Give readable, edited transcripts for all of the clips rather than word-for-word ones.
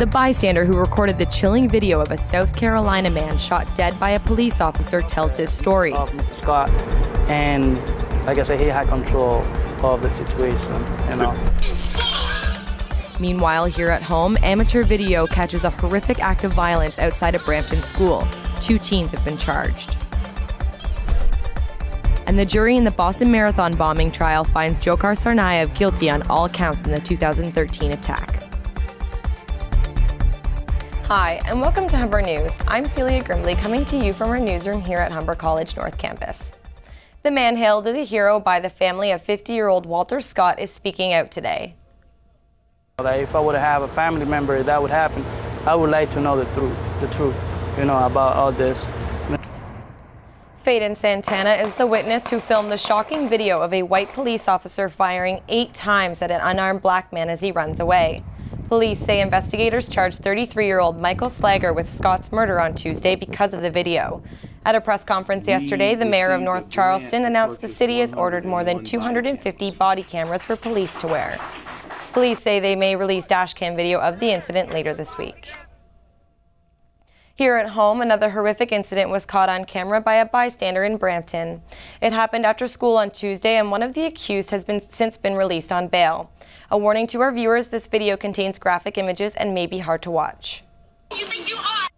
The bystander who recorded the chilling video of a South Carolina man shot dead by a police officer tells his story. Mr. Scott, and like I said, he had control of the situation, you know. Meanwhile, here at home, amateur video catches a horrific act of violence outside a Brampton school. 2 teens have been charged. And the jury in the Boston Marathon bombing trial finds Dzhokhar Tsarnaev guilty on all counts in the 2013 attack. Hi, and welcome to Humber News. I'm Celia Grimley, coming to you from our newsroom here at Humber College North Campus. The man hailed as a hero by the family of 50-year-old Walter Scott is speaking out today. If I would have a family member that would happen, I would like to know the truth, you know, about all this. Faden Santana is the witness who filmed the shocking video of a white police officer firing 8 times at an unarmed black man as he runs away. Police say investigators charged 33-year-old Michael Slager with Scott's murder on Tuesday because of the video. At a press conference yesterday, the mayor of North Charleston announced the city has ordered more than 250 body cameras for police to wear. Police say they may release dashcam video of the incident later this week. Here at home, another horrific incident was caught on camera by a bystander in Brampton. It happened after school on Tuesday, and one of the accused has since been released on bail. A warning to our viewers, this video contains graphic images and may be hard to watch. You think you are?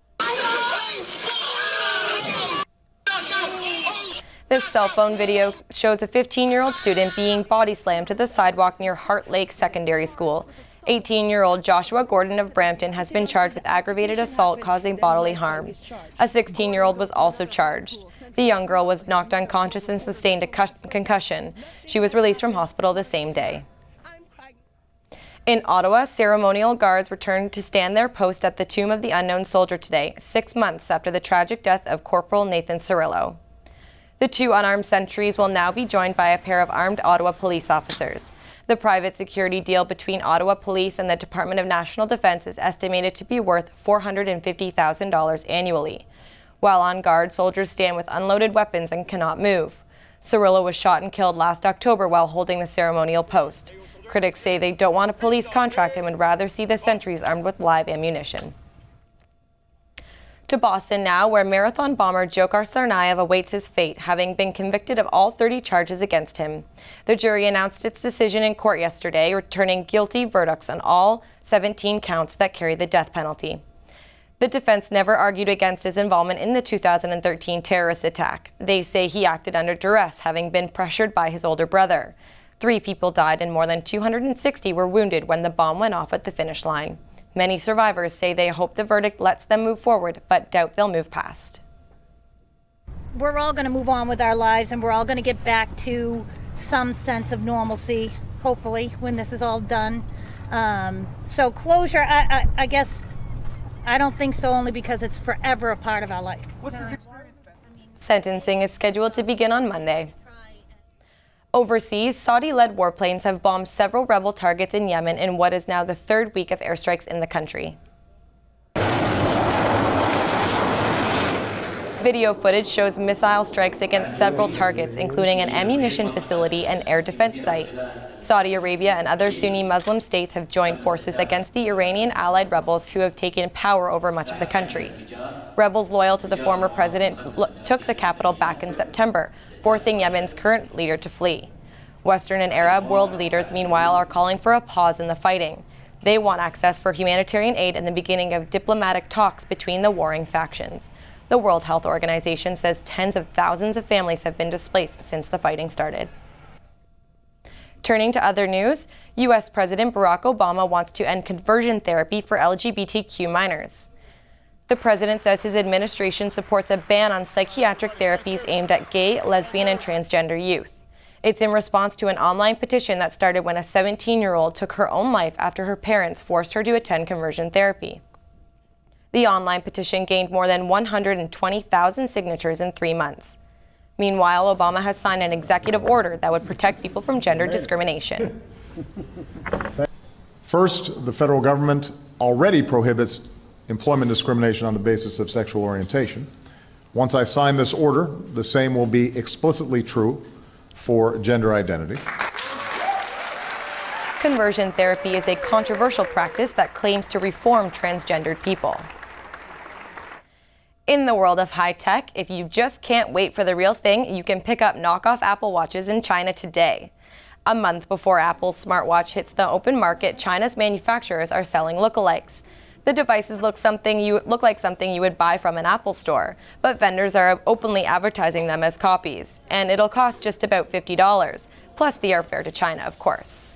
This cell phone video shows a 15-year-old student being body slammed to the sidewalk near Hart Lake Secondary School. 18-year-old Joshua Gordon of Brampton has been charged with aggravated assault causing bodily harm. A 16-year-old was also charged. The young girl was knocked unconscious and sustained a concussion. She was released from hospital the same day. In Ottawa, ceremonial guards returned to stand their post at the Tomb of the Unknown Soldier today, 6 months after the tragic death of Corporal Nathan Cirillo. The 2 unarmed sentries will now be joined by a pair of armed Ottawa police officers. The private security deal between Ottawa Police and the Department of National Defence is estimated to be worth $450,000 annually. While on guard, soldiers stand with unloaded weapons and cannot move. Cirillo was shot and killed last October while holding the ceremonial post. Critics say they don't want a police contract and would rather see the sentries armed with live ammunition. To Boston now, where marathon bomber Dzhokhar Tsarnaev awaits his fate, having been convicted of all 30 charges against him. The jury announced its decision in court yesterday, returning guilty verdicts on all 17 counts that carry the death penalty. The defense never argued against his involvement in the 2013 terrorist attack. They say he acted under duress, having been pressured by his older brother. 3 people died and more than 260 were wounded when the bomb went off at the finish line. Many survivors say they hope the verdict lets them move forward, but doubt they'll move past. We're all going to move on with our lives, and we're all going to get back to some sense of normalcy, hopefully, when this is all done. So closure, I guess, I don't think so, only because it's forever a part of our life. Sentencing is scheduled to begin on Monday. Overseas, Saudi-led warplanes have bombed several rebel targets in Yemen in what is now the 3rd week of airstrikes in the country. Video footage shows missile strikes against several targets, including an ammunition facility and air defense site. Saudi Arabia and other Sunni Muslim states have joined forces against the Iranian allied rebels who have taken power over much of the country. Rebels loyal to the former president took the capital back in September, forcing Yemen's current leader to flee. Western and Arab world leaders, meanwhile, are calling for a pause in the fighting. They want access for humanitarian aid and the beginning of diplomatic talks between the warring factions. The World Health Organization says tens of thousands of families have been displaced since the fighting started. Turning to other news, U.S. President Barack Obama wants to end conversion therapy for LGBTQ minors. The president says his administration supports a ban on psychiatric therapies aimed at gay, lesbian, and transgender youth. It's in response to an online petition that started when a 17-year-old took her own life after her parents forced her to attend conversion therapy. The online petition gained more than 120,000 signatures in 3 months. Meanwhile, Obama has signed an executive order that would protect people from gender discrimination. First, the federal government already prohibits employment discrimination on the basis of sexual orientation. Once I sign this order, the same will be explicitly true for gender identity. conversion therapy is a controversial practice that claims to reform transgendered people. In the world of high tech, if you just can't wait for the real thing, you can pick up knockoff Apple Watches in China today. A month before Apple's smartwatch hits the open market, China's manufacturers are selling lookalikes. The devices look like something you would buy from an Apple store, but vendors are openly advertising them as copies, and it'll cost just about $50, plus the airfare to China, of course.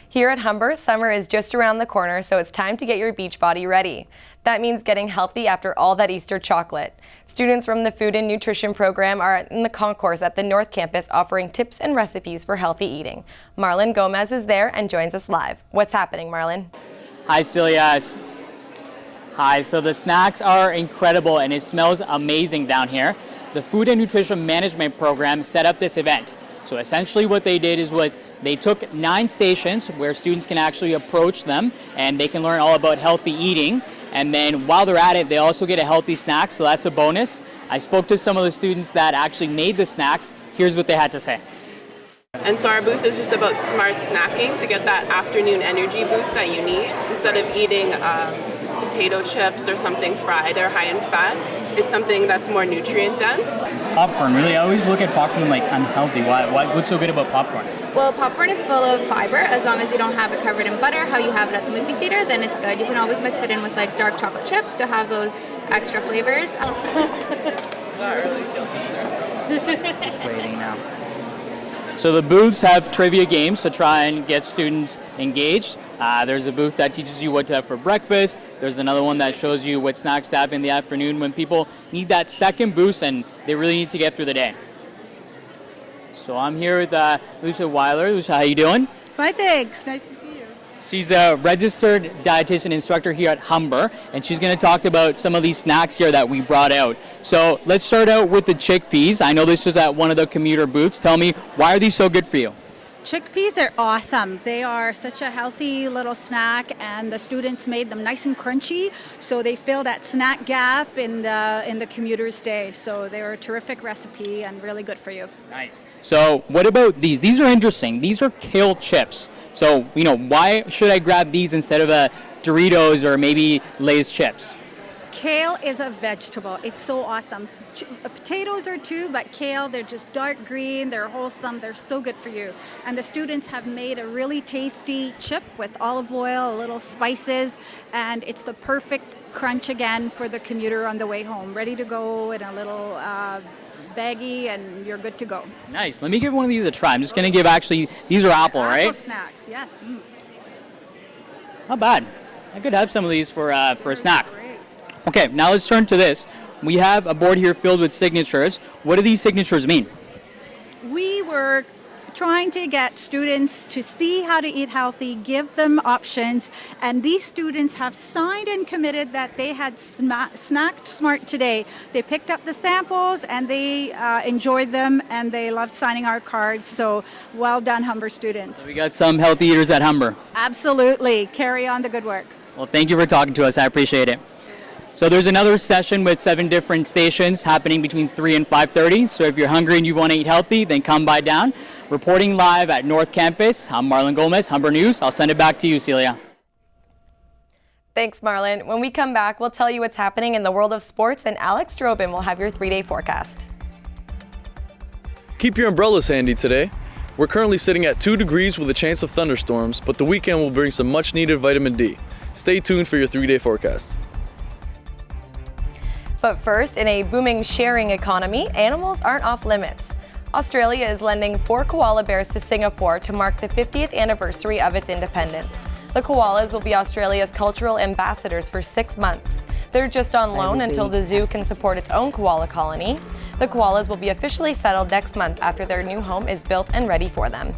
Here at Humber, summer is just around the corner, so it's time to get your beach body ready. That means getting healthy after all that Easter chocolate. Students from the Food and Nutrition program are in the concourse at the North Campus offering tips and recipes for healthy eating. Marlon Gomez is there and joins us live. What's happening, Marlon? Hi, Celia. Hi, so the snacks are incredible and it smells amazing down here. The Food and Nutrition Management program set up this event. So essentially what they did is they took 9 stations where students can actually approach them and they can learn all about healthy eating. And then while they're at it, they also get a healthy snack, so that's a bonus. I spoke to some of the students that actually made the snacks. Here's what they had to say. And so our booth is just about smart snacking to get that afternoon energy boost that you need. Instead of eating potato chips or something fried or high in fat, it's something that's more nutrient dense. Popcorn, really? I always look at popcorn like unhealthy. What's so good about popcorn? Well, popcorn is full of fiber. As long as you don't have it covered in butter, how you have it at the movie theater, then it's good. You can always mix it in with like dark chocolate chips to have those extra flavors. Just waiting now. So the booths have trivia games to try and get students engaged. There's a booth that teaches you what to have for breakfast. There's another one that shows you what snacks to have in the afternoon when people need that second boost and they really need to get through the day. So I'm here with Lucia Weiler. Lucia, how you doing? Fine, thanks. Nice to see you. She's a registered dietitian instructor here at Humber, and she's going to talk about some of these snacks here that we brought out. So let's start out with the chickpeas. I know this was at one of the commuter booths. Tell me, why are these so good for you? Chickpeas are awesome. They are such a healthy little snack, and the students made them nice and crunchy, so they fill that snack gap in the commuter's day. So they were a terrific recipe and really good for you. Nice. So what about these? These are interesting. These are kale chips. So, why should I grab these instead of a Doritos or maybe Lay's chips? Kale is a vegetable. It's so awesome. Potatoes are too, but kale, they're just dark green, they're wholesome, they're so good for you. And the students have made a really tasty chip with olive oil, a little spices, and it's the perfect crunch again for the commuter on the way home. Ready to go in a little baggie and you're good to go. Nice. Let me give one of these a try. I'm just going to give these are apple, right? Apple snacks, yes. Not bad. I could have some of these for a snack. Okay, now let's turn to this. We have a board here filled with signatures. What do these signatures mean? We were trying to get students to see how to eat healthy, give them options, and these students have signed and committed that they had snacked smart today. They picked up the samples and they enjoyed them and they loved signing our cards, so well done, Humber students. We got some healthy eaters at Humber. Absolutely. Carry on the good work. Well, thank you for talking to us. I appreciate it. So there's another session with 7 different stations happening between 3 and 5:30. So if you're hungry and you want to eat healthy, then come by down. Reporting live at North Campus, I'm Marlon Gomez, Humber News. I'll send it back to you, Celia. Thanks, Marlon. When we come back, we'll tell you what's happening in the world of sports, and Alex Drobin will have your 3-day forecast. Keep your umbrellas handy today. We're currently sitting at 2 degrees with a chance of thunderstorms, but the weekend will bring some much-needed vitamin D. Stay tuned for your 3-day forecast. But first, in a booming sharing economy, animals aren't off limits. Australia is lending 4 koala bears to Singapore to mark the 50th anniversary of its independence. The koalas will be Australia's cultural ambassadors for 6 months. They're just on loan until the zoo can support its own koala colony. The koalas will be officially settled next month after their new home is built and ready for them.